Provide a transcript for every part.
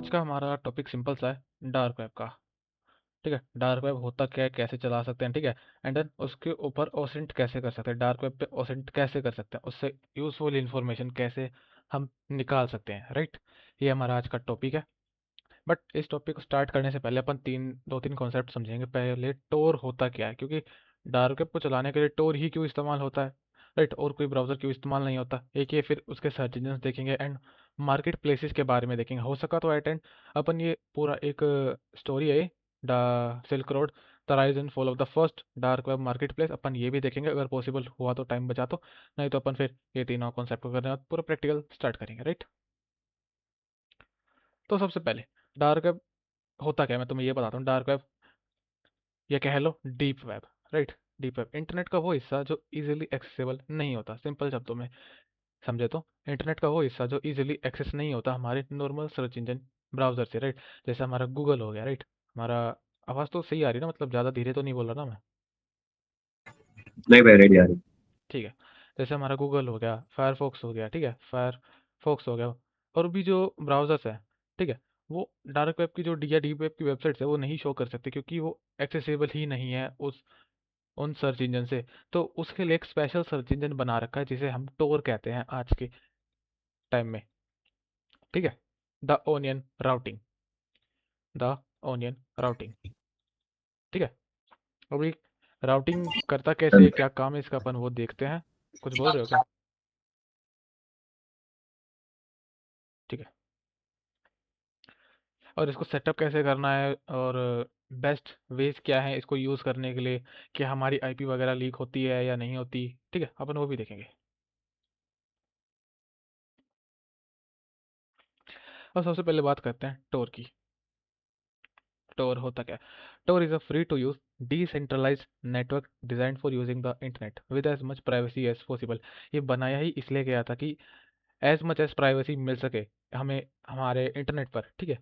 आज का हमारा टॉपिक सिंपल सा है, डार्क वेब का। ठीक है, डार्क वेब होता क्या है, कैसे चला सकते हैं, ठीक है। एंड देन उसके ऊपर ओसेंट कैसे कर सकते हैं, डार्क वेब पे ओसेंट कैसे कर सकते हैं, उससे यूजफुल इंफॉर्मेशन कैसे हम निकाल सकते हैं, राइट। ये हमारा आज का टॉपिक है। बट इस टॉपिक को स्टार्ट करने से पहले अपन दो तीन कॉन्सेप्ट समझेंगे। पहले टोर होता क्या है, क्योंकि डार्क वेब को चलाने के लिए टोर ही क्यों इस्तेमाल होता है, राइट, और कोई ब्राउज़र क्यों इस्तेमाल नहीं होता। एक ये, फिर उसके सर्च इंजन देखेंगे एंड मार्केट प्लेसेस के बारे में देखेंगे। हो सका तो एट एंड अपन ये पूरा एक स्टोरी है, the silk road, the rise and fall of the first dark web market place, अपन ये भी देखेंगे अगर पॉसिबल हुआ तो, टाइम बचा तो। नहीं तो अपन फिर ये तीनों कॉन्सेप्ट को करने के बाद पूरा प्रैक्टिकल स्टार्ट करेंगे, राइट। तो सबसे पहले डार्क वेब होता क्या है, मैं तुम्हें ये बताता हूँ। डार्क वेब या कह लो deep web, right. Deep web internet का वो हिस्सा जो इजीली एक्सेसिबल नहीं होता। सिंपल शब्दों में समझे तो इंटरनेट का वो हिस्सा जो इजीली एक्सेस नहीं होता हमारे नॉर्मल सर्च इंजन ब्राउजर से, राइट। जैसे हमारा गूगल हो गया, राइट। हमारा आवाज़ तो सही आ रही है ना, मतलब ज़्यादा धीरे तो नहीं बोल रहा ना मैं? नहीं भाई, रेडी आ रही। ठीक है। जैसे हमारा गूगल हो गया, फायरफॉक्स हो गया, ठीक है, फायरफॉक्स हो गया। और भी जो ब्राउज़र्स हैं, ठीक है, वो डार्क वेब की जो डी या डीप वेब की वेबसाइट्स है वो नहीं शो कर सकते, क्योंकि वो एक्सेसिबल ही नहीं है उन सर्च इंजन से। तो उसके लिए एक स्पेशल सर्च इंजन बना रखा है जिसे हम टोर कहते हैं आज के टाइम में, ठीक है। The onion routing, the onion routing, ठीक है। अभी राउटिंग करता कैसे है, क्या काम है इसका, अपन वो देखते हैं। कुछ बोल रहे हो क्या? ठीक है। और इसको सेटअप कैसे करना है, और बेस्ट वेज क्या है इसको यूज़ करने के लिए, कि हमारी आईपी वगैरह लीक होती है या नहीं होती, ठीक है, अपन वो भी देखेंगे। और सबसे पहले बात करते हैं टोर की। टोर होता क्या है? Tor is a free to use decentralised network designed for using the internet with as much privacy as possible. ये बनाया ही इसलिए गया था कि एज मच एज प्राइवेसी मिल सके हमें हमारे इंटरनेट पर, ठीक है।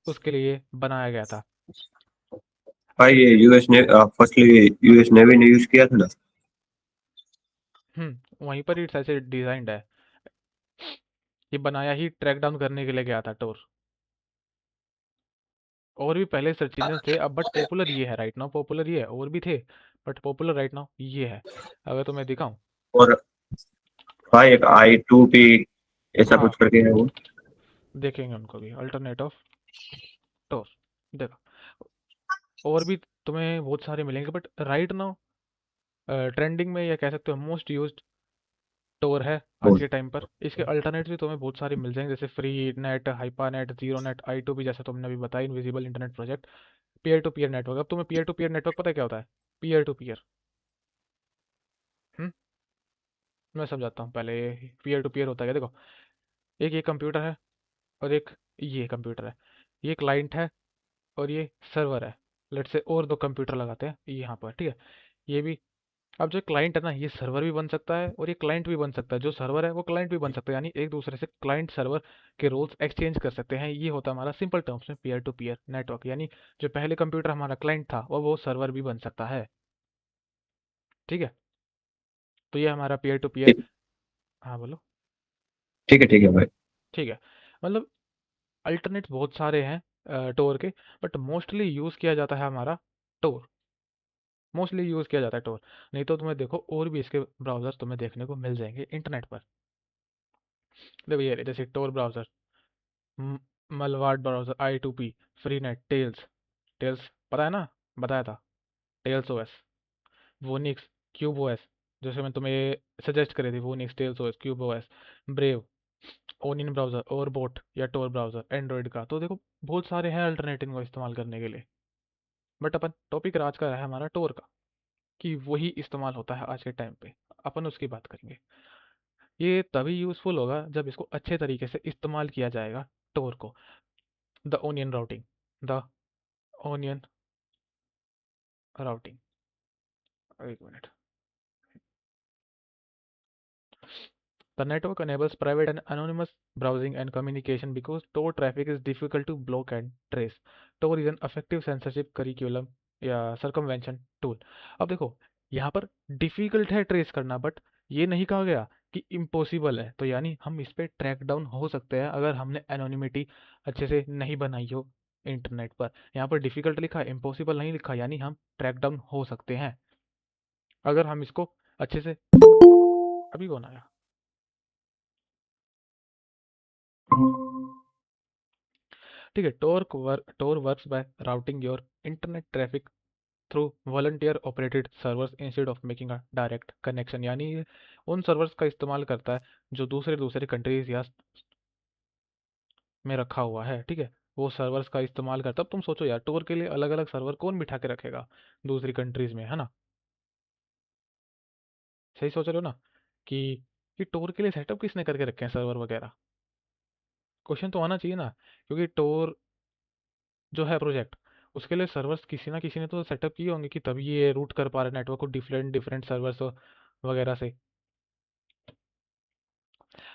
उसके लिए बनाया गया था। भाई ये यूएस ने फर्स्टली यूएस नेवी ने यूज किया था ना। वहीं पर ही ऐसे डिजाइंड है। ये बनाया ही ट्रैक डाउन करने के लिए गया था टोर। और भी पहले सर्च इंजन थे, अब बट पॉपुलर ये है राइट नाउ, पॉपुलर ये है, और भी थे बट पॉपुलर राइट नाउ ये है। अगर तुम्हें दिखाऊं। और भाई एक I2P ऐसा हाँ, कुछ करके है वो। देखेंगे उनको भी, अल्टरनेट ऑफ टोर। देखो, और भी तुम्हें बहुत सारे मिलेंगे, बट राइट नाउ ट्रेंडिंग में, या कह सकते हो मोस्ट यूज्ड टोर है आज के टाइम पर। इसके अल्टरनेट भी तुम्हें बहुत सारे मिल जाएंगे, जैसे free net, hypernet, zero net, I two भी, जैसे तुमने अभी बताया, invisible internet project, peer to peer network. अब तुम्हें पीयर टू पीयर नेटवर्क पता है क्या होता है? पीयर टू पीयर, मैं समझाता हूँ पहले। पीयर टू पीयर होता है क्या, देखो, एक ये कंप्यूटर है और एक ये कंप्यूटर है। ये क्लाइंट है और ये सर्वर है। लेट से और दो कंप्यूटर लगाते हैं यहाँ पर, ठीक है। ये भी, अब जो क्लाइंट है ना, ये सर्वर भी बन सकता है और ये क्लाइंट भी बन सकता है। जो सर्वर है वो क्लाइंट भी बन सकता है, यानी एक दूसरे से क्लाइंट सर्वर के रोल्स एक्सचेंज कर सकते हैं। ये होता है हमारा सिंपल टर्म्स में पीयर टू पीयर नेटवर्क। यानी जो पहले कंप्यूटर हमारा क्लाइंट था वो सर्वर भी बन सकता है, ठीक है। तो ये हमारा पीयर टू पीयर। ठीक हाँ बोलो। ठीक है भाई। ठीक है, मतलब अल्टरनेट बहुत सारे हैं टोर के, बट मोस्टली यूज़ किया जाता है हमारा टोर। मोस्टली यूज़ किया जाता है टोर। नहीं तो तुम्हें देखो और भी इसके ब्राउज़र तुम्हें देखने को मिल जाएंगे इंटरनेट पर। देखो ये रहे, जैसे Tor browser, Mullvad browser, I two P, free net, Tails. Tails पता है ना, बताया था, Tails OS, Whonix, Qubes OS, जैसे मैं तुम्हें सजेस्ट करी थी, Whonix, Tails OS, Qubes OS, Brave, onion browser, और बोट या टोर ब्राउज़र एंड्रॉयड का। तो देखो बहुत सारे हैं अल्टरनेट इनको इस्तेमाल करने के लिए। बट अपन टॉपिक आज का है हमारा टोर का, कि वही इस्तेमाल होता है आज के टाइम पे। अपन उसकी बात करेंगे। ये तभी यूज़फुल होगा जब इसको अच्छे तरीके से इस्तेमाल किया जाएगा, टोर को। The onion routing, the onion routing, एक minute. The network enables private and anonymous browsing and communication because Tor traffic is difficult to block and trace. Tor is an effective censorship curriculum या circumvention tool. अब देखो, यहाँ पर difficult है trace करना, but ये नहीं कहा गया कि इम्पॉसिबल है, तो यानी हम इस पे ट्रैक डाउन हो सकते हैं अगर हमने एनोनिमिटी अच्छे से नहीं बनाई हो इंटरनेट पर। यहाँ पर डिफिकल्ट लिखा है, इम्पॉसिबल नहीं लिखा, यानी हम ट्रैक डाउन हो सकते हैं अगर हम इसको अच्छे से। अभी कौन आया? ठीक है, Tor works by routing your internet traffic through volunteer operated servers instead of making a direct connection, यानी ये उन सर्वर्स का इस्तेमाल करता है जो दूसरे दूसरे कंट्रीज या में रखा हुआ है। ठीक है, वो सर्वर्स का इस्तेमाल करता है। अब तुम सोचो यार, टोर के लिए अलग अलग सर्वर कौन बिठा के रखेगा दूसरी कंट्रीज में, है ना? सही सोच रहे हो ना कि टोर के लिए सेटअप किसने करके रखे हैं सर्वर वगैरह? क्वेश्चन तो आना चाहिए ना, क्योंकि टोर जो है प्रोजेक्ट, उसके लिए सर्वर्स किसी ना किसी ने तो सेटअप किए होंगे कि तभी ये रूट कर पा रहे नेटवर्क को डिफरेंट डिफरेंट सर्वर्स वगैरह से।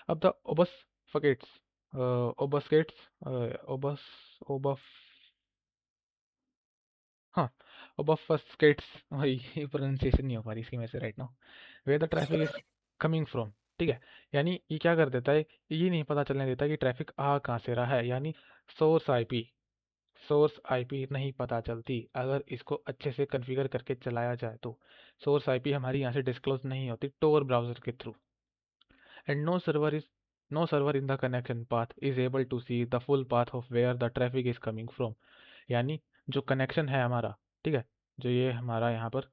अब द ओबसफकेट्स ओबसकेट्स ओबस ओबफ हाँ, ओबफस्केट्स, वही प्रोनाउंसिएशन नहीं हो पा रही इसकी मेरे से right now, where the traffic is coming from. ठीक है, यानी ये क्या कर देता है, ये नहीं पता चलने देता कि ट्रैफिक आ कहाँ से रहा है, यानी सोर्स आईपी सोर्स आईपी नहीं पता चलती अगर इसको अच्छे से कॉन्फ़िगर करके चलाया जाए तो। सोर्स आईपी हमारी यहाँ से डिस्क्लोज नहीं होती टोर ब्राउज़र के through, and no server in the connection path is able to see the full path of where the traffic is coming from। यानी जो कनेक्शन है हमारा, ठीक है, जो ये हमारा यहाँ पर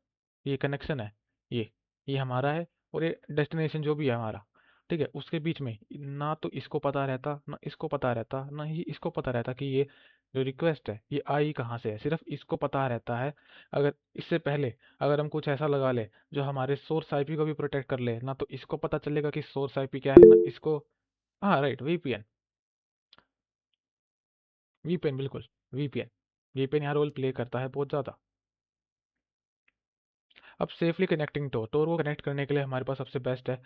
ये कनेक्शन है, ये हमारा है, और ये डेस्टिनेशन जो भी है हमारा, ठीक है, उसके बीच में ना तो इसको पता रहता, ना इसको पता रहता, ना ही इसको पता रहता कि ये जो रिक्वेस्ट है ये आई कहाँ से है। सिर्फ इसको पता रहता है, अगर इससे पहले अगर हम कुछ ऐसा लगा ले जो हमारे सोर्स आईपी को भी प्रोटेक्ट कर ले, ना तो इसको पता चलेगा कि सोर्स आईपी क्या है, ना इसको। हाँ राइट, वीपीएन। वीपीएन बिल्कुल, वीपीएन। वीपीएन यहाँ रोल प्ले करता है बहुत ज़्यादा। अब सेफली कनेक्टिंग टोर को कनेक्ट करने के लिए हमारे पास सबसे बेस्ट है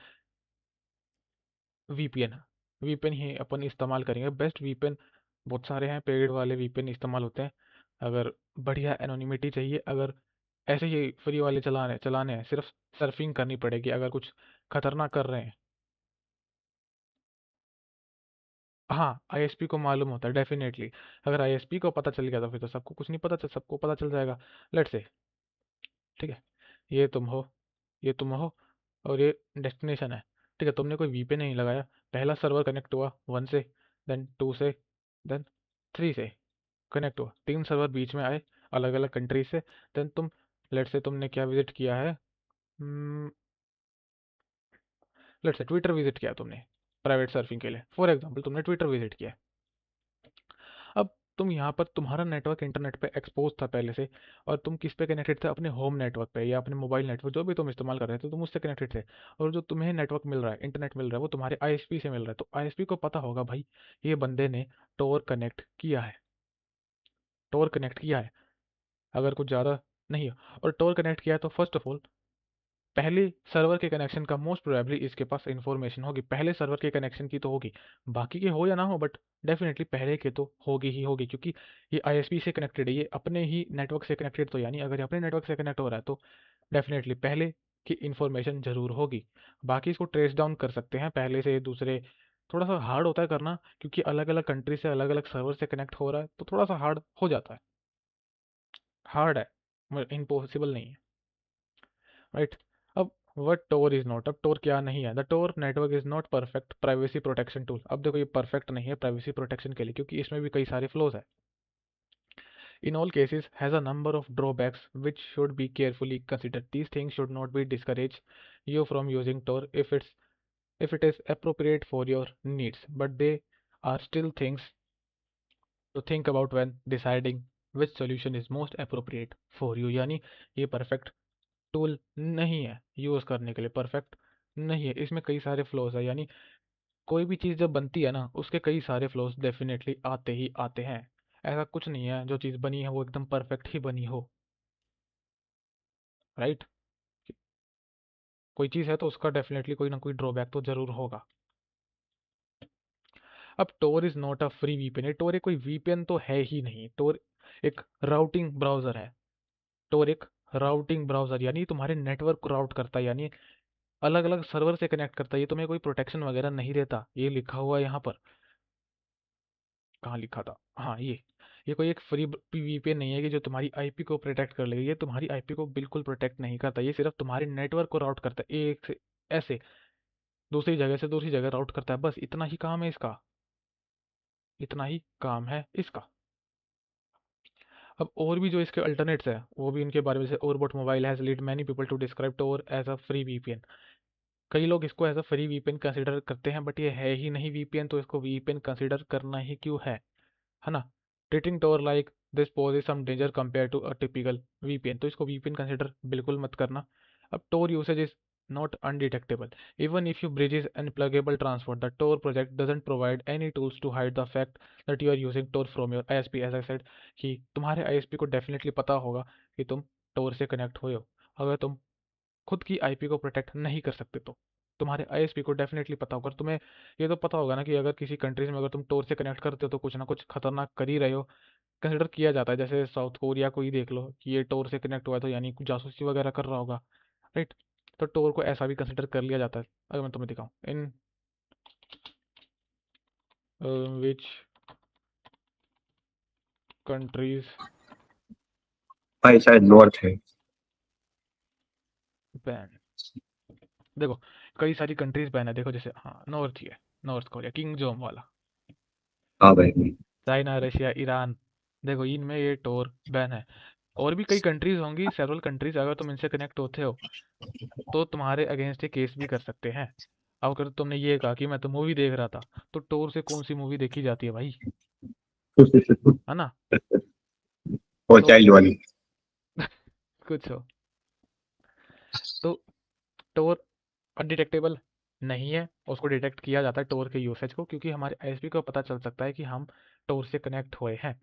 वीपीएन। वीपीएन ही अपन इस्तेमाल करेंगे, बेस्ट वीपीएन बहुत सारे हैं, पेड वाले वीपीएन इस्तेमाल होते हैं। अगर बढ़िया एनोनिमिटी चाहिए, अगर ऐसे ही फ्री वाले चलाने चलाने हैं, सिर्फ सर्फिंग करनी पड़ेगी अगर कुछ खतरनाक कर रहे हैं। हाँ, आईएसपी को मालूम होता है डेफिनेटली। अगर आईएसपी को पता चल गया तो फिर तो सबको कुछ नहीं पता चल, सबको पता चल जाएगा। लेट्स से, ठीक है, ये तुम हो, ये तुम हो, और ये डेस्टिनेशन है। ठीक है, तुमने कोई वीपीएन नहीं लगाया, पहला सर्वर कनेक्ट हुआ 1 से, देन 2 से, देन 3 से कनेक्ट हुआ, 3 सर्वर बीच में आए अलग अलग कंट्री से। देन तुम, लेट्स से तुमने क्या विजिट किया है, लेट्स से ट्विटर विजिट किया तुमने प्राइवेट सर्फिंग के लिए, फॉर एग्जांपल तुमने ट्विटर विजिट किया। अब तुम यहाँ पर, तुम्हारा नेटवर्क इंटरनेट पे एक्सपोज था पहले से, और तुम किस पे कनेक्टेड थे, अपने होम नेटवर्क पे या अपने मोबाइल नेटवर्क जो भी तुम इस्तेमाल कर रहे थे तुम उससे कनेक्टेड थे। और जो तुम्हें नेटवर्क मिल रहा है, इंटरनेट मिल रहा है, वो तुम्हारे आईएसपी से मिल रहा है, तो आईएसपी को पता होगा भाई ये बंदे ने टोर कनेक्ट किया है, टोर कनेक्ट किया है, अगर कुछ ज़्यादा नहीं है। और टोर कनेक्ट किया है तो फर्स्ट ऑफ ऑल पहले सर्वर के कनेक्शन का मोस्ट प्रोबेबली इसके पास इंफॉर्मेशन होगी, पहले सर्वर के कनेक्शन की तो होगी, बाकी के हो या ना हो, बट डेफिनेटली पहले के तो होगी ही होगी, क्योंकि ये आईएसपी से कनेक्टेड है, ये अपने ही नेटवर्क से कनेक्टेड, तो यानी अगर ये अपने नेटवर्क से कनेक्ट हो रहा है तो डेफिनेटली पहले की इन्फॉर्मेशन ज़रूर होगी। बाकी इसको ट्रेस डाउन कर सकते हैं पहले से दूसरे, थोड़ा सा हार्ड होता है करना, क्योंकि अलग अलग कंट्री से अलग अलग सर्वर से कनेक्ट हो रहा है, तो थोड़ा सा हार्ड हो जाता है, हार्ड है, इम्पॉसिबल नहीं है, राइट। अब वट टोर इज नॉट, अब टोर क्या नहीं है, the Tor network is not perfect privacy protection tool. अब देखो ये परफेक्ट नहीं है प्राइवेसी प्रोटेक्शन के लिए, क्योंकि इसमें भी कई सारे फ्लोज है। In all cases has a number of drawbacks which should be carefully considered. These things should not be discourage you from using Tor if it is appropriate for your needs, but they are still things to think about when deciding which solution is most appropriate for you। यानी ये perfect tool नहीं है use करने के लिए, perfect नहीं है, इसमें कई सारे फ्लॉज है। यानी कोई भी चीज़ जब बनती है ना, उसके कई सारे फ्लॉज डेफिनेटली आते ही आते हैं। ऐसा कुछ नहीं है जो चीज़ बनी है वो एकदम परफेक्ट ही बनी हो, राइट। कोई चीज़ है तो उसका डेफिनेटली कोई ना कोई ड्रॉबैक तो ज़रूर होगा। अब Tor is not a free VPN, Tor एक कोई वीपीएन तो है ही नहीं, टोर एक राउटिंग ब्राउज़र है। टोर एक राउटिंग ब्राउज़र, यानी तुम्हारे नेटवर्क को राउट करता है, यानी अलग अलग सर्वर से कनेक्ट करता है, ये तुम्हें कोई प्रोटेक्शन वगैरह नहीं देता। ये लिखा हुआ है यहाँ पर, कहाँ लिखा था, हाँ ये कोई एक फ्री वीपीएन नहीं है कि जो तुम्हारी आईपी को प्रोटेक्ट कर लेगी। ये तुम्हारी आईपी को बिल्कुल प्रोटेक्ट नहीं करता, ये सिर्फ तुम्हारे नेटवर्क को राउट करता है, एक से ऐसे दूसरी जगह से दूसरी जगह राउट करता है, बस इतना ही काम है इसका, इतना ही काम है इसका। अब और भी जो इसके अल्टरनेट्स है वो भी इनके बारे में, जैसे Orbot mobile has lead many people to describe Tor as a free VPN. कई लोग इसको as a free VPN consider करते हैं, बट ये है ही नहीं वीपीएन, तो इसको वीपीएन कंसिडर करना ही क्यों है ना। Treating Tor like this poses some danger compare to a typical VPN, तो इसको वीपीएन कंसिडर बिल्कुल मत करना। अब Tor usage is not undetectable. Even if you bridges unpluggable transport, the Tor project doesn't provide any tools to hide the fact that you are using Tor from your ISP. As I said कि तुम्हारे ISP को definitely पता होगा कि तुम Tor से connect हुए हो। अगर तुम खुद की आईपी को प्रोटेक्ट नहीं कर सकते तो तुम्हारे आईएसपी को डेफिनेटली पता होगा। तुम्हें ये तो पता होगा ना कि अगर किसी कंट्रीज में अगर तुम टोर से कनेक्ट करते हो तो कुछ ना कुछ खतरनाक कर ही रहे हो, कंसिडर किया जाता है। जैसे साउथ कोरिया को ही देख लो कि ये टोर से कनेक्ट हुआ है तो यानी कुछ जासूसी वगैरह कर रहा होगा, राइट। तो टोर को ऐसा भी कंसिडर कर लिया जाता है। अगर मैं तुम्हें दिखाऊं इन विच कंट्रीज भाई शायद नॉर्थ है। बैन, देखो कई सारी कंट्रीज बैन है, देखो जैसे हाँ नॉर्थ ही है, नॉर्थ कोरिया किंग जोम वाला, हाँ भाई। चाइना, रशिया, ईरान, देखो इनमें ये टोर बैन है। और भी कई कंट्रीज होंगी, सेवरल कंट्रीज, अगर तुम इनसे कनेक्ट होते हो तो तुम्हारे अगेंस्ट ये केस भी कर सकते हैं। अब अगर तुमने ये कहा कि मैं तो मूवी देख रहा था, तो टोर से कौन सी मूवी देखी जाती है भाई, है ना। वो तो चाइल्ड वाली। कुछ हो तो टोर अनडिटेक्टेबल नहीं है, उसको डिटेक्ट किया जाता है टोर के यूसेज को, क्योंकि हमारे आईएसपी को पता चल सकता है कि हम टोर से कनेक्ट हुए हैं।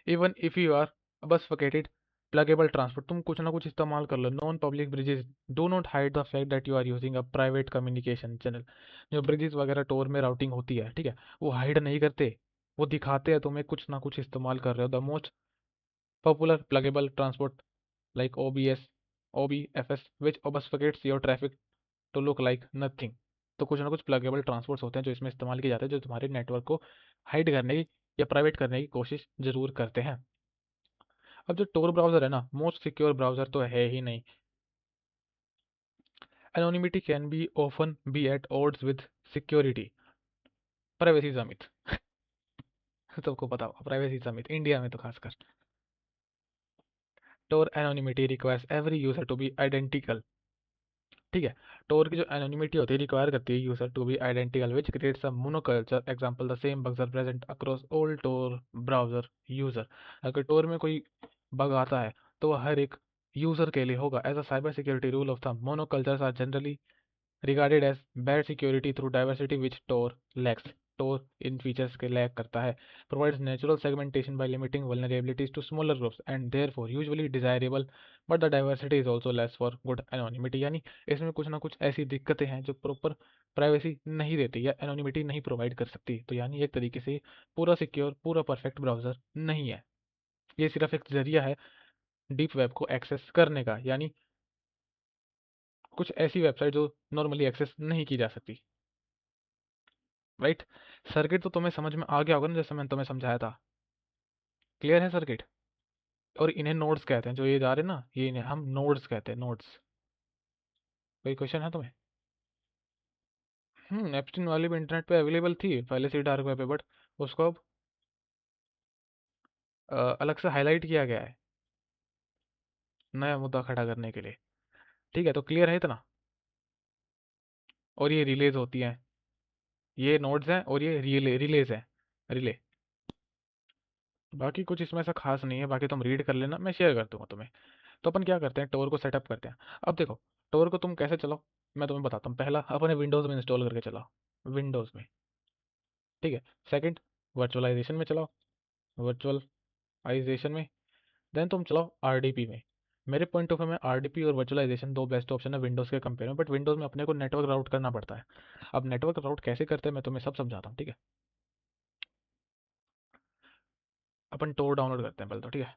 इवन इफ यू आर बस फकेटेड प्लगेबल ट्रांसपोर्ट, तुम कुछ ना कुछ इस्तेमाल कर लो। Non public bridges do not hide the fact that you are using a private communication channel. जो ब्रिजेस वगैरह टोर में राउटिंग होती है, ठीक है, वो हाइड नहीं करते, वो दिखाते हैं तुम्हें कुछ ना कुछ इस्तेमाल कर रहे हो। The most popular pluggable transport like OBS, OBFS, which obfuscates your traffic to look like nothing। तो कुछ ना कुछ प्लगेबल ट्रांसपोर्ट्स होते हैं जो इसमें इस्तेमाल किए जाते हैं, जो तुम्हारे नेटवर्क को हाइड करने की या प्राइवेट करने की कोशिश जरूर करते हैं। अब जो टोर ब्राउज़र है ना, मोस्ट सिक्योर ब्राउज़र तो है ही नहीं। Anonymity can be often be at odds with security. Privacy summit सबको पता होगा, प्राइवेसी समिट इंडिया में तो खासकर। Tor anonymity requires every user to be identical, ठीक है। टोर की जो एनोनिमिटी होती है रिक्वायर करती है user to be identical which creates a monoculture example the same bugs are present across all Tor browser user. अगर टोर में कोई बग आता है तो वह हर एक यूजर के लिए होगा। As a cyber security rule of thumb, monocultures are generally regarded as bad security through diversity which Tor lacks। Tor in features के लैक करता है, provides natural segmentation by limiting vulnerabilities to smaller groups and therefore usually desirable, but the diversity is also less for good anonymity। यानी इसमें कुछ ना कुछ ऐसी दिक्कतें हैं जो प्रॉपर प्राइवेसी नहीं देती या एनोनिमिटी नहीं प्रोवाइड कर सकती। तो यानी एक तरीके से पूरा सिक्योर, पूरा परफेक्ट ब्राउज़र नहीं है, ये सिर्फ एक जरिया है डीप वेब को एक्सेस करने का, यानी कुछ ऐसी वेबसाइट जो नॉर्मली एक्सेस नहीं की जा सकती, राइट। सर्किट तो तुम्हें समझ में आ गया होगा ना, जैसे मैंने तुम्हें समझाया था। क्लियर है सर्किट। और इन्हें नोड्स कहते हैं, जो ये जा रहे हैं ना, ये इन्हें हम नोड्स कहते हैं, नोड्स। कोई क्वेश्चन है तुम्हें। एप्स्टीन वाली भी इंटरनेट पे अवेलेबल थी पहले से डार्क वेब पे, बट उसको अब अलग से हाईलाइट किया गया है नया मुद्दा खड़ा करने के लिए, ठीक है। तो क्लियर है इतना। और ये रिलेज होती हैं, ये नोड्स हैं और ये रिलेज हैं, रिले। बाकी कुछ इसमें ऐसा खास नहीं है, बाकी तुम रीड कर लेना, मैं शेयर कर दूंगा तुम्हें। तो अपन क्या करते हैं, टोर को सेटअप करते हैं। अब देखो टोर को तुम कैसे चलाओ, मैं तुम्हें बताता हूँ। पहला अपने विंडोज़ में इंस्टॉल करके चलाओ, विंडोज़ में, ठीक है। सेकंड वर्चुअलाइजेशन में चलाओ, वर्चुअलाइजेशन में। देन तुम चलाओ आरडीपी में। मेरे पॉइंट ऑफ व्यू में आरडीपी और वर्चुअलाइजेशन दो बेस्ट ऑप्शन है विंडोज़ के कंपेयर में, बट विंडोज़ में अपने को नेटवर्क राउट करना पड़ता है। अब नेटवर्क राउट कैसे करते हैं मैं तुम्हें सब समझाता हूँ, ठीक है। अपन टोर डाउनलोड करते हैं पहले तो, ठीक है।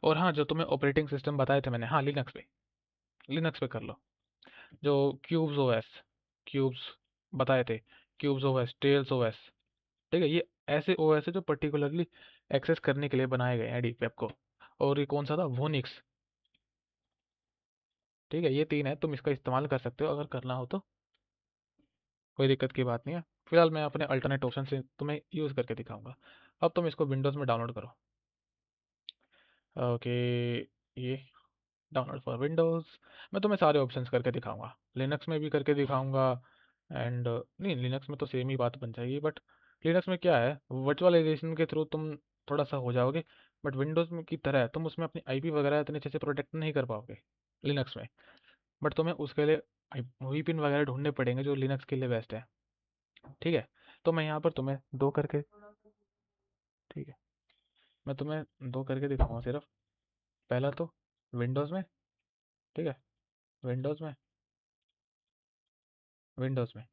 और हाँ, जो तुम्हें ऑपरेटिंग सिस्टम बताए थे मैंने, हाँ, लिनक्स पे कर लो। जो क्यूब्स ओएस, क्यूब्स बताए थे, क्यूब्स ओएस, टेल्स ओएस, ठीक है, ये ऐसे ओएस है जो पर्टिकुलरली एक्सेस करने के लिए बनाए गए हैं डीप वेब को। और ये कौन सा था, वोनिक्स। ठीक है, ये 3 है, तुम इसका इस्तेमाल कर सकते हो अगर करना हो तो, कोई दिक्कत की बात नहीं है। फिलहाल मैं अपने अल्टरनेट ऑप्शन से तुम्हें यूज़ करके दिखाऊंगा। अब तुम इसको विंडोज़ में डाउनलोड करो। ओके, ये डाउनलोड फॉर विंडोज़। मैं तुम्हें सारे ऑप्शंस करके दिखाऊंगा, लिनक्स में भी करके दिखाऊंगा। एंड नहीं, लिनक्स में तो सेम ही बात बन जाएगी, बट लिनक्स में क्या है, वर्चुअलाइजेशन के थ्रू तुम थोड़ा सा हो जाओगे, बट विंडोज़ में की तरह तुम उसमें अपनी आईपी वगैरह इतने अच्छे से प्रोटेक्ट नहीं कर पाओगे लिनक्स में। बट तुम्हें उसके लिए वीपिन वगैरह ढूंढने पड़ेंगे जो लिनक्स के लिए बेस्ट है। ठीक है, तो मैं यहाँ पर तुम्हें दो करके, ठीक है, मैं तुम्हें दो करके दिखाऊंगा सिर्फ। पहला तो विंडोज़ में, ठीक है, विंडोज़ में, विंडोज़ में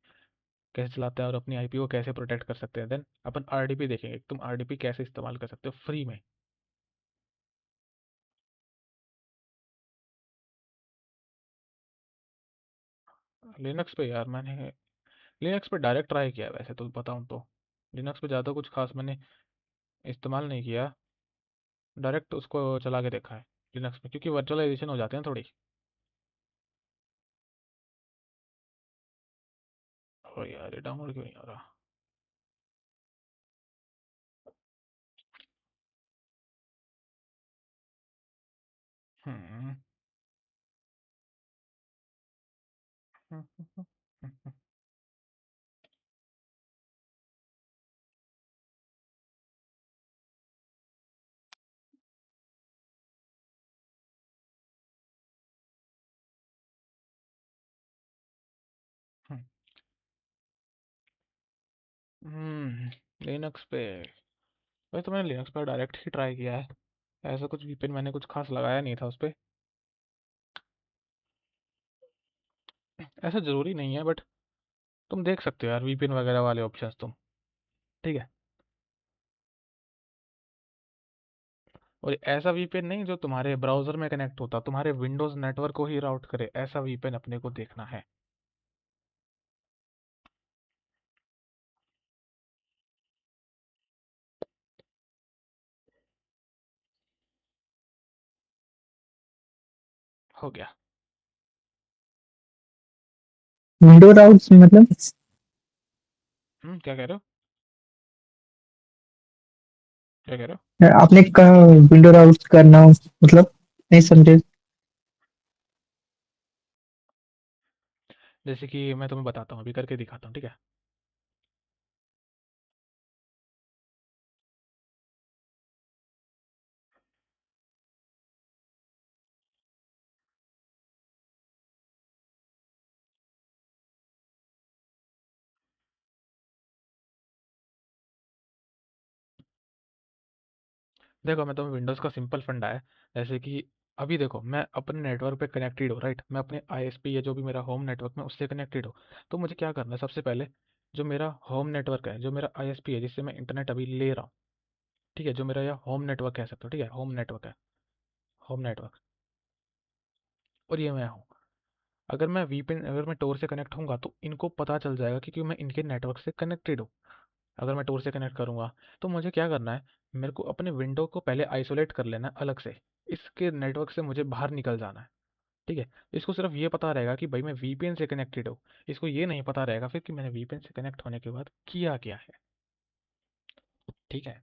कैसे चलाते हैं और अपनी आईपी को कैसे प्रोटेक्ट कर सकते हैं। देन अपन आरडीपी देखेंगे, तुम आरडीपी कैसे इस्तेमाल कर सकते हो फ्री में। लिनक्स पे यार मैंने लिनक्स पे डायरेक्ट ट्राई किया है, वैसे तो बताऊँ तो लिनक्स पे ज़्यादा कुछ खास मैंने इस्तेमाल नहीं किया, डायरेक्ट उसको चला के देखा है लिनक्स में, क्योंकि वर्चुअलाइजेशन हो जाते हैं थोड़ी। ओ यार, ये डाउनलोड क्यों नहीं हो रहा। हम्म लिनक्स पे, वैसे तो मैंने लिनक्स पर डायरेक्ट ही ट्राई किया है, ऐसा कुछ वीपीएन मैंने कुछ खास लगाया नहीं था उस पर। ऐसा ज़रूरी नहीं है, बट तुम देख सकते हो यार वीपीएन वगैरह वाले ऑप्शंस तुम। ठीक है, और ऐसा वीपीएन नहीं जो तुम्हारे ब्राउज़र में कनेक्ट होता, तुम्हारे विंडोज़ नेटवर्क को ही राउट करे, ऐसा वीपीएन अपने को देखना है। हो गया। विंडो राउट्स मतलब क्या कह रहे हो, क्या कह रहे हो। आपने कहा विंडो राउट्स करना मतलब नहीं समझे। जैसे कि मैं तुम्हें बताता हूँ, अभी करके दिखाता हूँ, ठीक है। देखो, मैं तुम्हें विंडोज़ का सिंपल फंडा है, जैसे कि अभी देखो मैं अपने नेटवर्क पे कनेक्टेड हूँ, राइट, मैं अपने आईएसपी या जो भी मेरा होम नेटवर्क में उससे कनेक्टेड हूँ। तो मुझे क्या करना है, सबसे पहले जो मेरा होम नेटवर्क है, जो मेरा आईएसपी है जिससे मैं इंटरनेट अभी ले रहा हूँ, ठीक है, जो मेरा यह होम नेटवर्क कह सकते हो, ठीक है, होम नेटवर्क है, होम नेटवर्क, और ये मैं हूँ। अगर मैं टोर से कनेक्ट होऊंगा तो इनको पता चल जाएगा कि क्यों मैं इनके नेटवर्क से कनेक्टेड हूँ। अगर मैं टोर से कनेक्ट करूँगा तो मुझे क्या करना है, मेरे को अपने विंडो को पहले आइसोलेट कर लेना है अलग से, इसके नेटवर्क से मुझे बाहर निकल जाना है। ठीक है, इसको सिर्फ ये पता रहेगा कि भाई मैं वीपीएन से कनेक्टेड हूँ, इसको ये नहीं पता रहेगा फिर कि मैंने वीपीएन से कनेक्ट होने के बाद किया क्या है। ठीक है,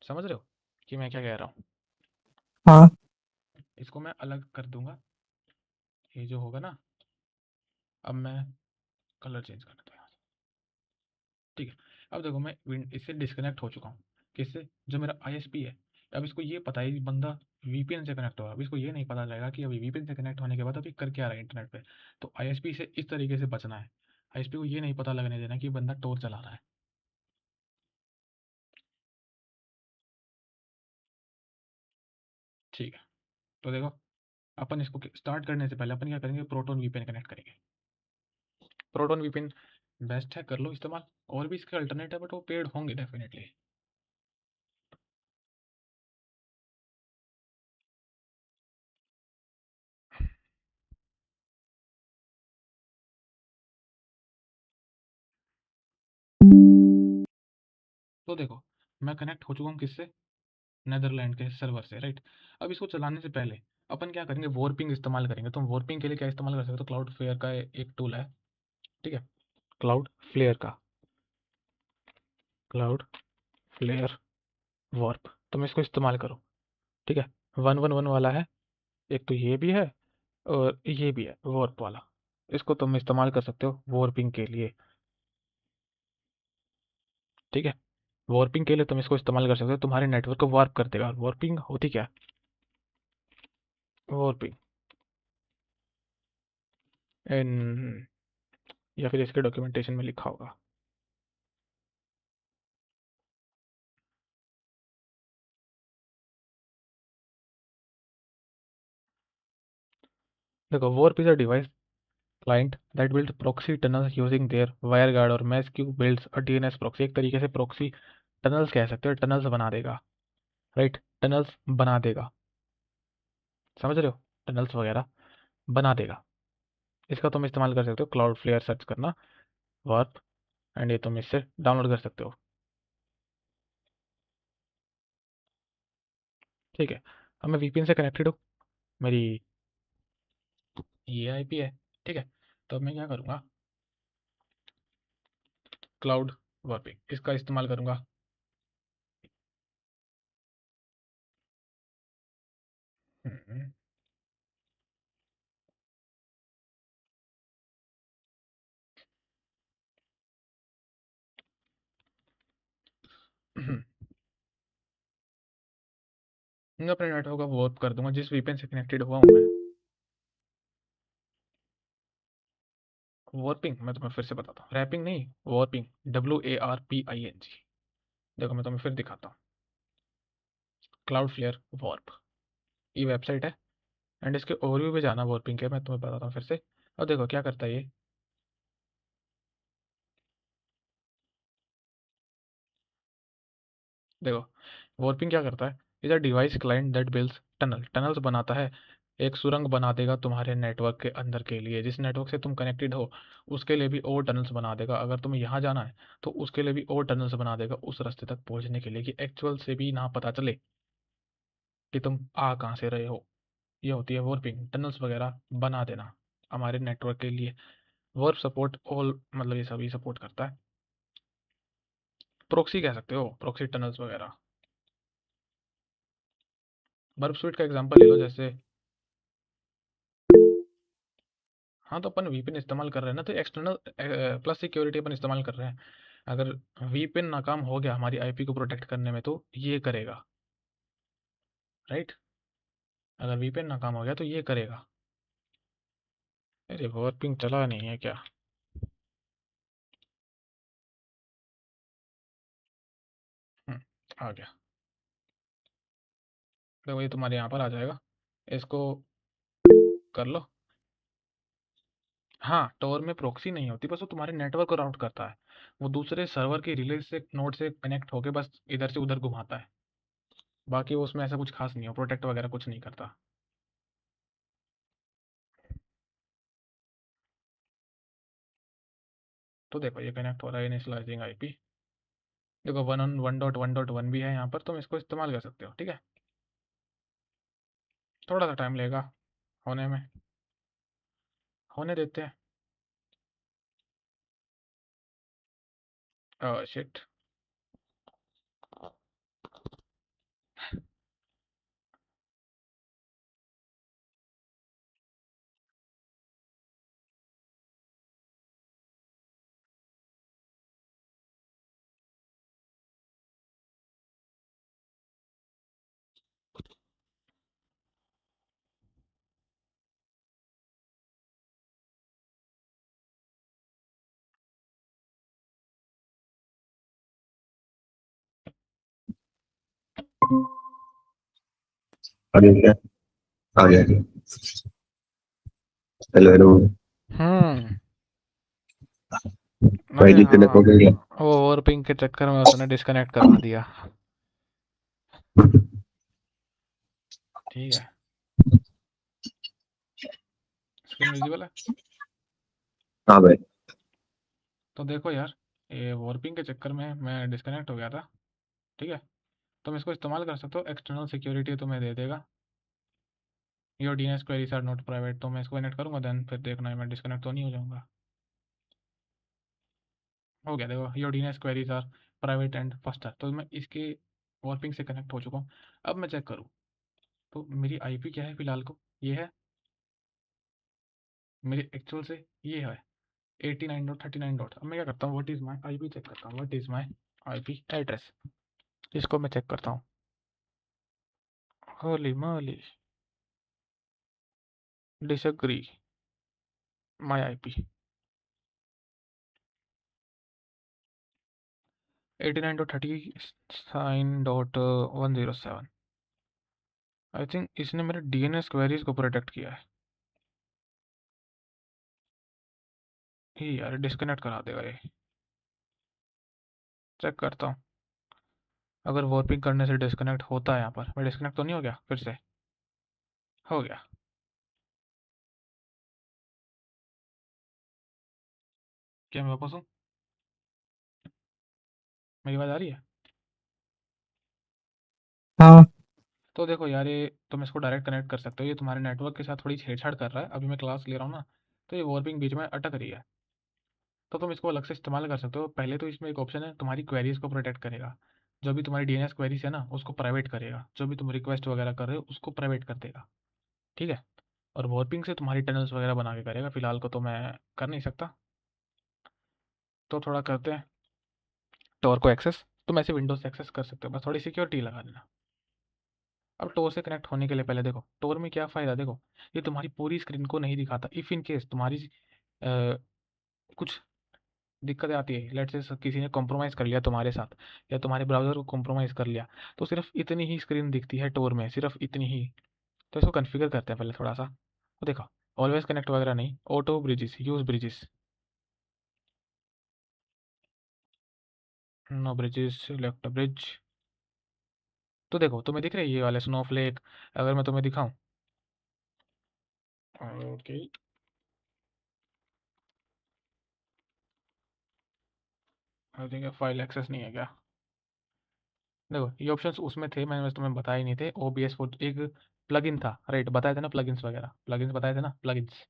समझ रहे हो कि मैं क्या कह रहा हूँ। हाँ इसको मैं अलग कर दूंगा, ये जो होगा ना, अब मैं कलर चेंज कर देता हूँ यहाँ से। ठीक है, अब देखो मैं इससे डिस्कनेक्ट हो चुका हूँ, किससे, जो मेरा आईएसपी है। अब इसको ये पता है कि बंदा वीपीएन से कनेक्ट हुआ, अब इसको ये नहीं पता लगेगा कि अभी वीपीएन से कनेक्ट होने के बाद अभी कर क्या रहा है इंटरनेट पे। तो आईएसपी से इस तरीके से बचना है, आईएसपी को ये नहीं पता लगने देना कि बंदा टोर चला रहा है। ठीक है, तो देखो, अपन इसको स्टार्ट करने से पहले अपन क्या करेंगे, प्रोटोन वीपीएन कनेक्ट करेंगे। प्रोटोन वीपीएन बेस्ट है, कर लो इस्तेमाल। और भी इसके अल्टरनेट है, बट वो पेड होंगे डेफिनेटली। तो देखो मैं कनेक्ट हो चुका हूँ किससे, नेदरलैंड के सर्वर से, राइट। अब इसको चलाने से पहले अपन क्या करेंगे, वॉर्पिंग इस्तेमाल करेंगे। तो वॉर्पिंग के लिए क्या इस्तेमाल कर सकते हो, तो क्लाउड फ्लेयर का एक टूल है, ठीक है, क्लाउड फ्लेयर का, क्लाउड फ्लेयर वॉर्प, तुम इसको इस्तेमाल करो, ठीक है। 111 वाला है, एक तो ये भी है और ये भी है वॉर्प वाला, इसको तुम इस्तेमाल कर सकते हो वॉर्पिंग के लिए, ठीक है। वॉर्पिंग के लिए तुम इसको इस्तेमाल कर सकते हो, तुम्हारे नेटवर्क को वार्प कर देगा। वॉर्पिंग होती क्या, वॉर्पिंग इन, या फिर इसके डॉक्यूमेंटेशन में लिखा होगा, देखो warp is a device client that builds proxy tunnels using their WireGuard और MeshQ builds a DNS proxy। एक तरीके से proxy tunnels कह सकते हो, tunnels बना देगा, राइट, tunnels बना देगा, समझ रहे हो, tunnels वगैरह बना देगा। इसका तुम इस्तेमाल कर सकते हो, क्लाउड फ्लेयर सर्च करना वर्प, एंड ये तुम इससे डाउनलोड कर सकते हो, ठीक है। अब मैं VPN से कनेक्टेड हूँ, मेरी ये आईपी है, ठीक है। तो अब मैं क्या करूँगा, क्लाउड वर्पिंग इसका इस्तेमाल करूँगा। मैं अपने नेटवर्क का वर्प कर दूंगा जिस VPN से कनेक्टेड हुआ हूँ मैं। वॉर्पिंग मैं तुम्हें फिर से बताता हूँ, रैपिंग नहीं, वॉर्पिंग, WARPING। देखो मैं तुम्हें फिर दिखाता हूँ, क्लाउड फ्लेयर वॉर्प, ये वेबसाइट है, एंड इसके ओवरव्यू पे जाना वॉर्पिंग के, मैं तुम्हें बताता हूँ फिर से। और देखो क्या करता है ये, देखो वॉर्पिंग क्या करता है, is a device client that builds tunnels बनाता है, एक सुरंग बना देगा तुम्हारे नेटवर्क के अंदर के लिए, जिस नेटवर्क से तुम कनेक्टेड हो उसके लिए भी और टनल्स बना देगा। अगर तुम्हें यहाँ जाना है तो उसके लिए भी और टनल्स बना देगा उस रास्ते तक पहुँचने के लिए, कि एक्चुअल से भी ना पता चले कि तुम आ कहाँ से रहे हो। ये होती है वॉर्पिंग, टनल्स वगैरह बना देना हमारे नेटवर्क के लिए। वर्प सपोर्ट ऑल, मतलब ये सभी सपोर्ट करता है। प्रोक्सी कह सकते हो, प्रोक्सी टनल्स वगैरह। बर्प स्वीट का एग्जांपल ले लो, जैसे हाँ, तो अपन VPN इस्तेमाल कर रहे हैं ना, तो एक्सटर्नल प्लस सिक्योरिटी अपन इस्तेमाल कर रहे हैं। अगर VPN नाकाम हो गया हमारी आईपी को प्रोटेक्ट करने में तो ये करेगा, राइट। अगर VPN नाकाम हो गया तो ये करेगा। अरे वॉर्पिंग चला नहीं है क्या, आ गया, देखो ये तुम्हारे यहाँ पर आ जाएगा, इसको कर लो। हाँ, टॉर में प्रॉक्सी नहीं होती, बस वो तुम्हारे नेटवर्क को राउट करता है, वो दूसरे सर्वर के रिले से नोड से कनेक्ट होके बस इधर से उधर घुमाता है, बाकी वो उसमें ऐसा कुछ खास नहीं हो, प्रोटेक्ट वगैरह कुछ नहीं करता। तो देखो ये कनेक्ट हो रहा है इनिशियलाइजिंग आईपी, देखो 1.1.1 भी है यहाँ पर, तुम इसको इस्तेमाल कर सकते हो, ठीक है। थोड़ा सा टाइम लेगा होने में, होने देते हैं। शिट, आ गया क्या? आ गया। Hello hello. हम्म, भाई अरे डिस्कनेक्ट हो हाँ, गया वो ओवरपिंग के चक्कर में उसने डिस्कनेक्ट करवा दिया, क्या? ठीक है। स्क्रीन विजिबल है, हाँ भाई। तो देखो यार, ये वॉर्पिंग के चक्कर में मैं डिस्कनेक्ट हो गया था। ठीक है, तुम इसको इस्तेमाल कर सकते हो, एक्सटर्नल सिक्योरिटी तुम्हें दे देगा। Your DNS queries are not private, तो मैं इसको कनेक्ट करूँगा, देन फिर देखना मैं डिस्कनेक्ट तो नहीं हो जाऊँगा। हो गया, देखो your DNS queries are private and faster, तो मैं इसके वॉर्पिंग से कनेक्ट हो चुका हूँ। अब मैं चेक करूँ तो मेरी आईपी क्या है फिलहाल को, ये है मेरी एक्चुअल से, ये है 89.39 डॉट। अब मैं क्या करता हूँ, what is my IP check करता हूँ, what is my IP address, इसको मैं चेक करता हूँ। Holy moly, disagree my IP 89.39.107। I think इसने मेरे डीएनएस क्वेरीज को प्रोटेक्ट किया है। ही यार डिस्कनेक्ट करा देगा ये, चेक करता हूँ। अगर वॉर्पिंग करने से डिस्कनेक्ट होता है, यहाँ पर मैं डिस्कनेक्ट तो नहीं हो गया, फिर से हो गया। क्या मैं वापस हूँ, मेरी आवाज़ आ रही है? हाँ। तो देखो यार, ये तुम इसको डायरेक्ट कनेक्ट कर सकते हो, ये तुम्हारे नेटवर्क के साथ थोड़ी छेड़छाड़ कर रहा है। अभी मैं क्लास ले रहा हूँ ना, तो ये वॉर्पिंग बीच में अटक रही है, तो तुम इसको अलग से इस्तेमाल कर सकते हो। पहले तो इसमें एक ऑप्शन है, तुम्हारी क्वेरीज को प्रोटेक्ट करेगा, जो भी तुम्हारी डीएनएस क्वेरीज है ना उसको प्राइवेट करेगा, जो भी तुम रिक्वेस्ट वगैरह कर रहे हो उसको प्राइवेट कर देगा, ठीक है। और वॉर्पिंग से तुम्हारी टनल्स वगैरह बना के करेगा। फिलहाल को तो मैं कर नहीं सकता, तो थोड़ा करते हैं टोर को एक्सेस। तुम ऐसे विंडोज से एक्सेस कर सकते हो, बस थोड़ी सिक्योरिटी लगा देना। अब टोर से कनेक्ट होने के लिए पहले देखो टोर में क्या फ़ायदा, देखो ये तुम्हारी पूरी स्क्रीन को नहीं दिखाता। इफ़ इन केस तुम्हारी कुछ दिक्कतें आती है, लेट्स से किसी ने कॉम्प्रोमाइज़ कर लिया तुम्हारे साथ, या तुम्हारे ब्राउज़र को कॉम्प्रोमाइज़ कर लिया, तो सिर्फ इतनी ही स्क्रीन दिखती है टोर में, सिर्फ इतनी ही। तो इसको कॉन्फ़िगर करते हैं पहले थोड़ा सा। तो देखो ऑलवेज कनेक्ट वगैरह नहीं, auto bridges, use bridges, no bridges, select bridge. तो देखो तुम्हें दिख रही है ये वाले स्नोफ्लेक, अगर मैं तुम्हें दिखाऊं, okay I think file access नहीं है क्या। देखो ये ऑप्शंस उसमें थे, मैंने बस तुम्हें बताए नहीं थे। ओबीएस वो एक प्लगइन था, राइट, बताए थे ना प्लगइन्स वगैरह, प्लगइन्स बताए थे ना, प्लगइन्स।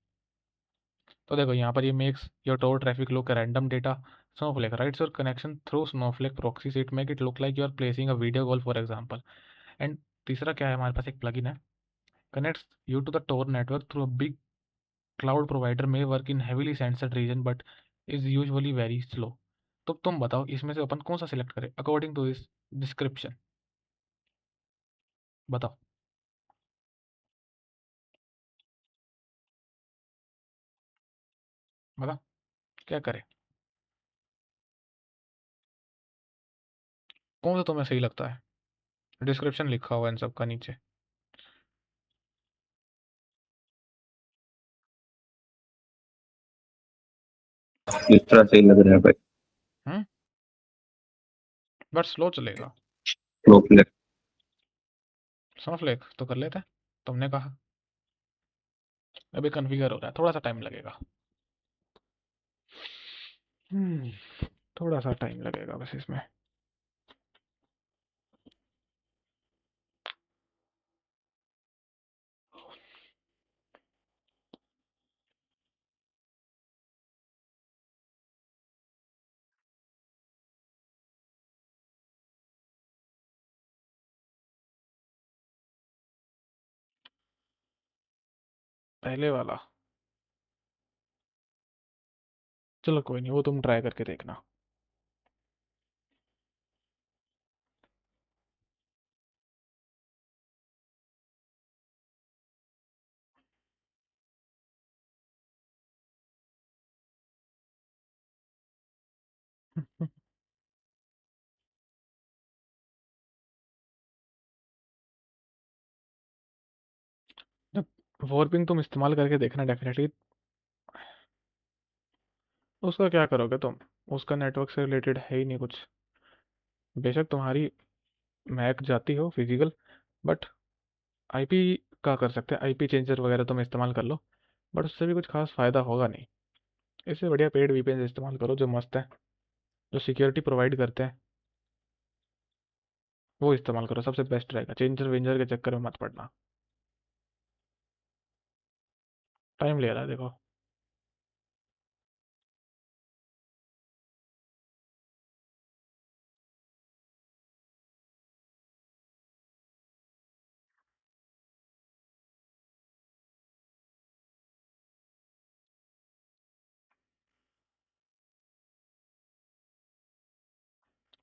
तो देखो यहाँ पर ये makes your Tor traffic look random data Snowflake routes your connection through Snowflake proxy, it make it look like you are placing a video call for example. And तीसरा क्या है, हमारे पास एक प्लगइन है, connects you to the Tor network through a big cloud provider, may work in heavily censored region but is usually very slow। तो तुम बताओ इसमें से अपन कौन सा सिलेक्ट करें अकॉर्डिंग टू दिस डिस्क्रिप्शन, बताओ। बता क्या करें, कौन सा तुम्हें सही लगता है। डिस्क्रिप्शन लिखा हुआ है इन सब का नीचे। इस तरह सही लग रहा है भाई। बट स्लो चलेगा। स्नोफ्लेक। स्नोफ्लेक तो कर लेते हैं, तुमने कहा। अभी कन्फिगर हो रहा है, थोड़ा सा टाइम लगेगा। हम्म, थोड़ा सा टाइम लगेगा बस इसमें। पहले वाला, चलो कोई नहीं, वो तुम ट्राई करके देखना। जब वॉर्पिंग तुम इस्तेमाल करके देखना डेफिनेटली। उसका क्या करोगे तुम, उसका नेटवर्क से रिलेटेड है ही नहीं कुछ। बेशक तुम्हारी मैक जाती हो फिजिकल, बट आईपी का कर सकते हैं, आईपी चेंजर वगैरह तुम इस्तेमाल कर लो, बट उससे भी कुछ खास फ़ायदा होगा नहीं। इससे बढ़िया पेड वीपीएन इस्तेमाल करो जो मस्त है, जो सिक्योरिटी प्रोवाइड करते हैं। वो इस्तेमाल करो, सबसे बेस्ट रहेगा। चेंजर वेंजर के चक्कर में मत पड़ना। टाइम ले रहा है देखो।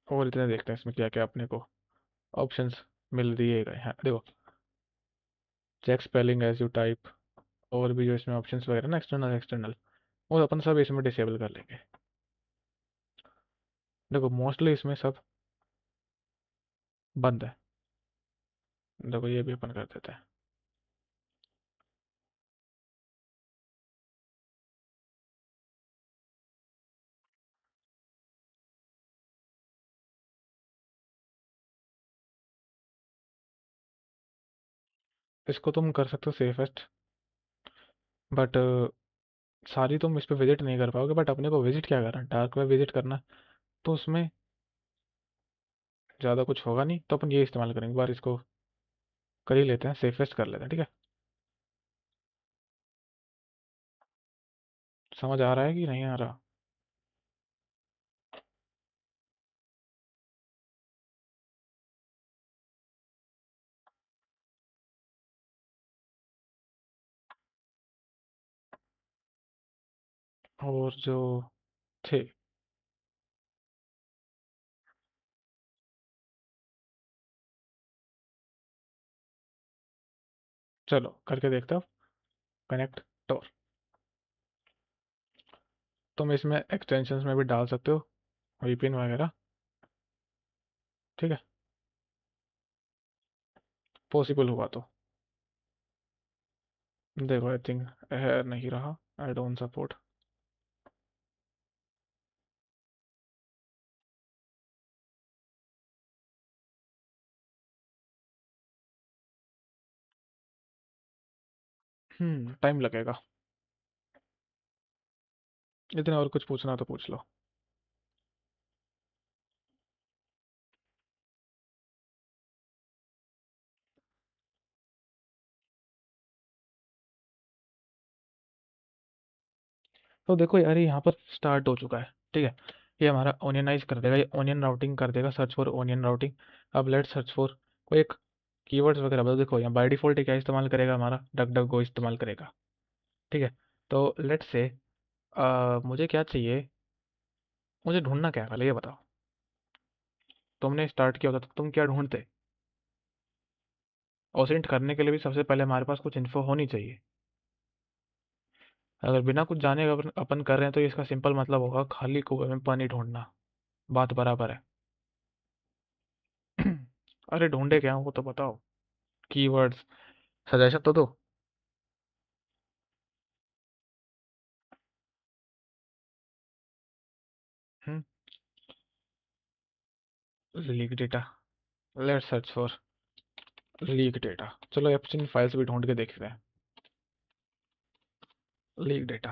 और इतने देखते हैं इसमें क्या क्या अपने को ऑप्शंस मिल दिए गए हैं। देखो, check spelling as you type, और भी जो इसमें ऑप्शंस वगैरह ना, एक्सटर्नल एक्सटर्नल, वो अपन सब इसमें डिसेबल कर लेंगे। देखो मोस्टली इसमें सब बंद है। देखो ये भी अपन कर देते हैं। इसको तुम कर सकते हो सेफेस्ट, बट सारी तुम इस पे विजिट नहीं कर पाओगे। बट अपने को विजिट क्या करना, डार्क वेब विजिट करना, तो उसमें ज़्यादा कुछ होगा नहीं, तो अपन ये इस्तेमाल करेंगे। एक बार इसको कर ही लेते हैं, सेफेस्ट कर लेते हैं, ठीक है। समझ आ रहा है कि नहीं आ रहा? और जो थे, चलो करके देखते हो। कनेक्ट टोर, तुम इसमें एक्सटेंशंस में भी डाल सकते हो, वीपीएन वगैरह, ठीक है, पॉसिबल हुआ तो। देखो आई थिंक है नहीं रहा, आई डोंट सपोर्ट। टाइम लगेगा। इतने और कुछ पूछना तो पूछ लो। तो देखो यार, ये यहाँ पर स्टार्ट हो चुका है, ठीक है। ये हमारा ओनियनाइज कर देगा, ये ओनियन राउटिंग कर देगा, सर्च फॉर ओनियन राउटिंग। अब लेट सर्च फॉर कोई एक कीवर्ड्स वगैरह बताओ। देखो यहाँ बाय डिफॉल्ट क्या इस्तेमाल करेगा, हमारा डक डक गो इस्तेमाल करेगा, ठीक है। तो लेट से मुझे क्या चाहिए, मुझे ढूंढना क्या है पहले ये बताओ। तुमने स्टार्ट किया होता तो तुम क्या ढूंढते? ओसेंट करने के लिए भी सबसे पहले हमारे पास कुछ इन्फो होनी चाहिए। अगर बिना कुछ जाने अगर अपन कर रहे हैं तो इसका सिंपल मतलब होगा खाली कुएं में पानी ढूंढना। बात बराबर है। अरे ढूंढे क्या वो तो बताओ, कीवर्ड्स सजेशन तो दो। Hmm leak data, let's search for leak data. चलो एप्सन फाइल्स भी ढूंढ के देखते हैं। Leak data.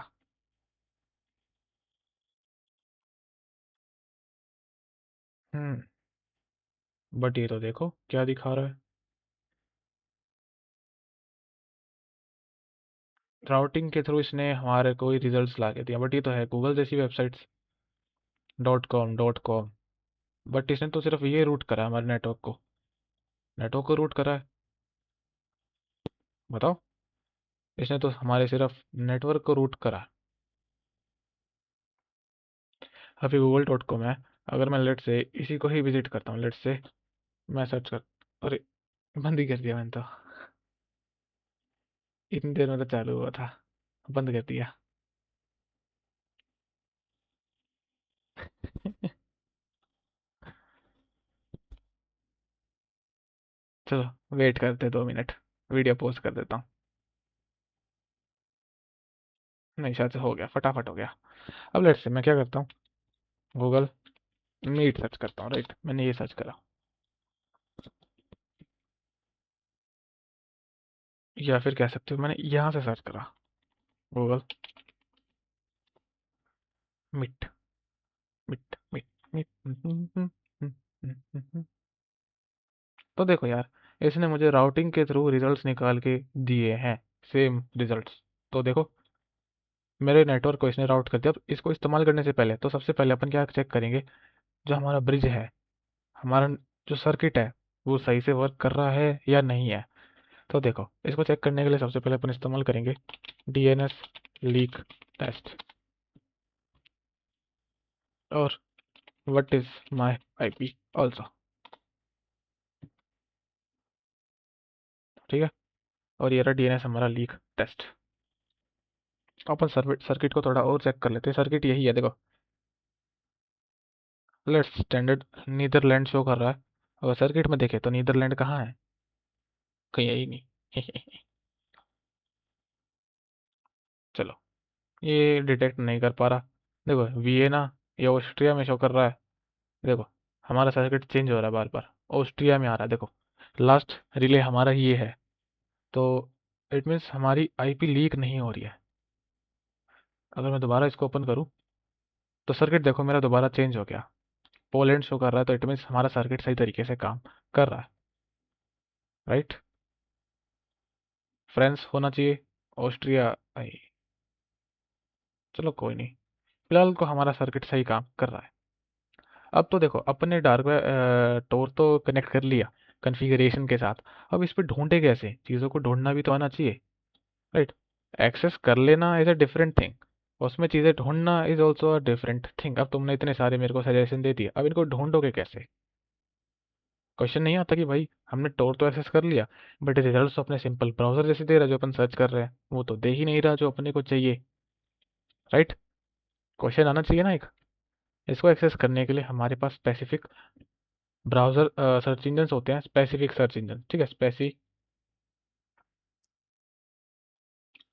हम्म बट ये तो देखो क्या दिखा रहा है, राउटिंग के थ्रू इसने हमारे कोई रिजल्ट्स ला के दिया। बट ये तो है गूगल जैसी वेबसाइट्स, .com .com, बट इसने तो सिर्फ ये रूट करा है हमारे नेटवर्क को रूट करा है। बताओ, इसने तो हमारे सिर्फ नेटवर्क को रूट करा है। अभी google.com है, अगर मैं लेट से इसी को ही विजिट करता हूँ, लेट से मैं सर्च कर, अरे बंद ही कर दिया मैंने तो। इतनी देर में तो चालू हुआ था, बंद कर दिया। चलो वेट करते 2 मिनट, वीडियो पोस्ट कर देता हूँ। नहीं शायद से हो गया, फटाफट हो गया। अब लेट से मैं क्या करता हूँ, गूगल मीट सर्च करता हूँ, राइट, मैंने ये सर्च करा। या फिर कह सकते हो मैंने यहाँ से सर्च करा, Google Meet Meet Meet Meet. तो देखो यार, इसने मुझे राउटिंग के थ्रू रिजल्ट्स निकाल के दिए हैं, सेम रिजल्ट्स। तो देखो, मेरे नेटवर्क को इसने राउट कर दिया। अब इसको इस्तेमाल करने से पहले तो सबसे पहले अपन क्या चेक करेंगे, जो हमारा ब्रिज है, हमारा जो सर्किट है, वो सही से वर्क कर रहा है या नहीं है। तो देखो, इसको चेक करने के लिए सबसे पहले अपन इस्तेमाल करेंगे डीएनएस लीक टेस्ट। और what is my IP also, ठीक है। और ये रहा डीएनएस हमारा लीक टेस्ट। अपन सर्किट को थोड़ा और चेक कर लेते हैं। सर्किट यही है, देखो, लेट्स स्टैंडर्ड नीदरलैंड शो कर रहा है। अगर सर्किट में देखें तो नीदरलैंड कहाँ है, कहीं है ही नहीं। चलो, ये डिटेक्ट नहीं कर पा रहा। देखो वियना, ये ऑस्ट्रिया में शो कर रहा है। देखो, हमारा सर्किट चेंज हो रहा है बार बार, ऑस्ट्रिया में आ रहा है। देखो, लास्ट रिले हमारा ये है। तो इट मीन्स हमारी आईपी लीक नहीं हो रही है। अगर मैं दोबारा इसको ओपन करूँ तो सर्किट देखो मेरा दोबारा चेंज हो गया, पोलैंड शो कर रहा है। तो इट मीन्स हमारा सर्किट सही तरीके से काम कर रहा है, राइट। फ्रांस होना चाहिए, ऑस्ट्रिया नहीं। चलो कोई नहीं, फिलहाल को हमारा सर्किट सही काम कर रहा है। अब तो देखो, अपने डार्क टोर तो कनेक्ट कर लिया कॉन्फ़िगरेशन के साथ। अब इस पे ढूंढे कैसे, चीज़ों को ढूंढना भी तो आना चाहिए, राइट। एक्सेस कर लेना इज़ अ डिफरेंट थिंग, उसमें चीज़ें ढूंढना is also a different thing. अब तुमने इतने सारे मेरे को सजेशन दे दिए, अब इनको ढूंढोगे कैसे। क्वेश्चन नहीं आता कि भाई हमने टोर तो एक्सेस कर लिया, बट रिजल्ट तो अपने सिंपल ब्राउजर जैसे दे रहा है, जो अपन सर्च कर रहे हैं वो तो दे ही नहीं रहा जो अपने को चाहिए, राइट। क्वेश्चन आना चाहिए ना एक। इसको एक्सेस करने के लिए हमारे पास स्पेसिफिक ब्राउज़र सर्च इंजन होते हैं, स्पेसिफिक सर्च इंजन, ठीक है।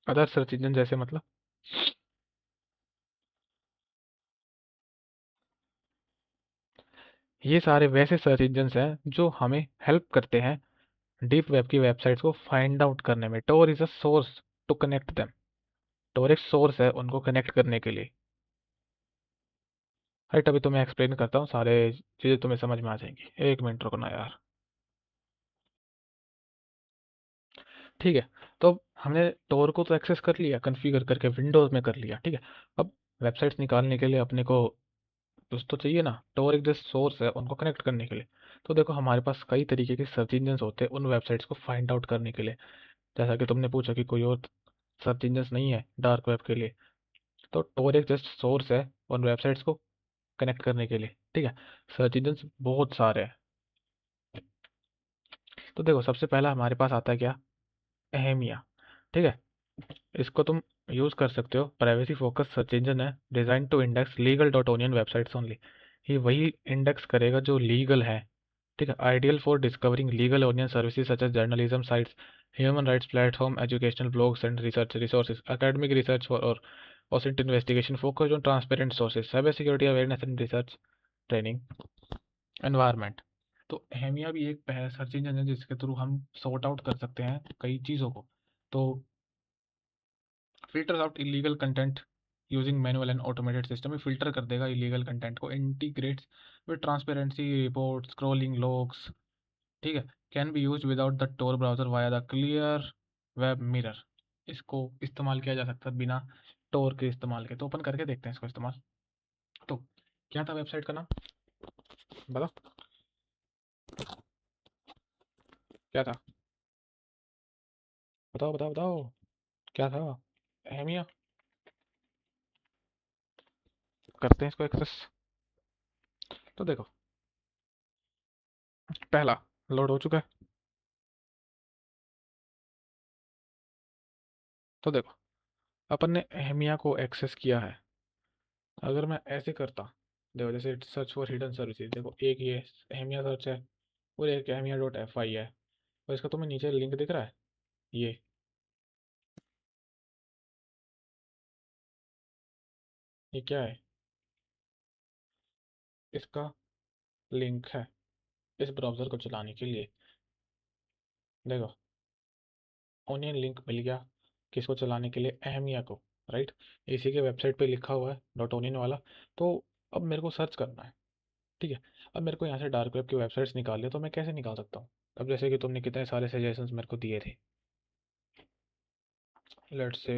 अदर सर्च इंजन जैसे मतलब, ये सारे वैसे सर्च इंजन्स हैं जो हमें हेल्प करते हैं डीप वेब की वेबसाइट्स को फाइंड आउट करने में। Tor is a source to connect them. Tor एक सोर्स है उनको कनेक्ट करने के लिए, राइट। अभी तो मैं एक्सप्लेन करता हूँ, सारे चीज़ें तुम्हें समझ में आ जाएंगी। एक मिनट रुकना यार, ठीक है। तो अब हमने टोर को तो एक्सेस कर लिया, कॉन्फ़िगर करके विंडोज़ में कर लिया, ठीक है। अब वेबसाइट्स निकालने के लिए अपने को कुछ तो चाहिए ना। टोर एक जस्ट सोर्स है उनको कनेक्ट करने के लिए। तो देखो, हमारे पास कई तरीके के सर्च इंजन्स होते हैं उन वेबसाइट्स को फाइंड आउट करने के लिए। जैसा कि तुमने पूछा कि कोई और सर्च इंजन्स नहीं है डार्क वेब के लिए, तो टोर एक जस्ट सोर्स है उन वेबसाइट्स को कनेक्ट करने के लिए, ठीक है। सर्च इंजन्स बहुत सारे हैं। तो देखो, सबसे पहला हमारे पास आता है क्या, अहमिया, ठीक है। इसको तुम यूज़ कर सकते हो। प्राइवेसी फोकस सर्च इंजन है, design to index legal dot onion websites only. ये वही इंडेक्स करेगा जो लीगल है, ठीक है। Ideal for discovering legal onion services such as journalism sites, human rights platform, educational blogs and research resources, academic research for और OSINT investigation focused on transparent sources, cyber security awareness and research training environment. तो Ahmia भी एक search engine है जिसके through हम sort out कर सकते हैं कई चीज़ों को। तो filters out illegal content using manual and automated system, में फिल्टर कर देगा इलीगल कंटेंट को, integrates with transparency report, crawling logs, ठीक है। Can be use without the Tor browser via the clear web mirror. इसको इस्तेमाल किया जा सकता है बिना टोर के इस्तेमाल के। तो ओपन करके देखते हैं इसको इस्तेमाल। तो क्या था वेबसाइट का नाम, बताओ क्या था, बताओ बताओ बताओ, क्या था। अहमिया, करते हैं इसको एक्सेस। तो देखो, पहला लोड हो चुका है। तो देखो, अपन ने अहमिया को एक्सेस किया है। अगर मैं ऐसे करता, देखो जैसे सर्च फॉर हिडन सर्विसेज, देखो एक ये अहमिया सर्च है और एक अहमिया डॉट एफ आई है। और इसका तुम्हें नीचे लिंक दिख रहा है, ये क्या है, इसका लिंक है इस ब्राउज़र को चलाने के लिए। देखो, ओनियन लिंक मिल गया किसको चलाने के लिए, अहमिया को, राइट। इसी के वेबसाइट पे लिखा हुआ है डॉट ओनियन वाला। तो अब मेरे को सर्च करना है, ठीक है। अब मेरे को यहाँ से डार्क वेब की वेबसाइट्स निकालनी है, तो मैं कैसे निकाल सकता हूँ? अब जैसे कि तुमने कितने सारे सजेशंस मेरे को दिए थे, लेट्स से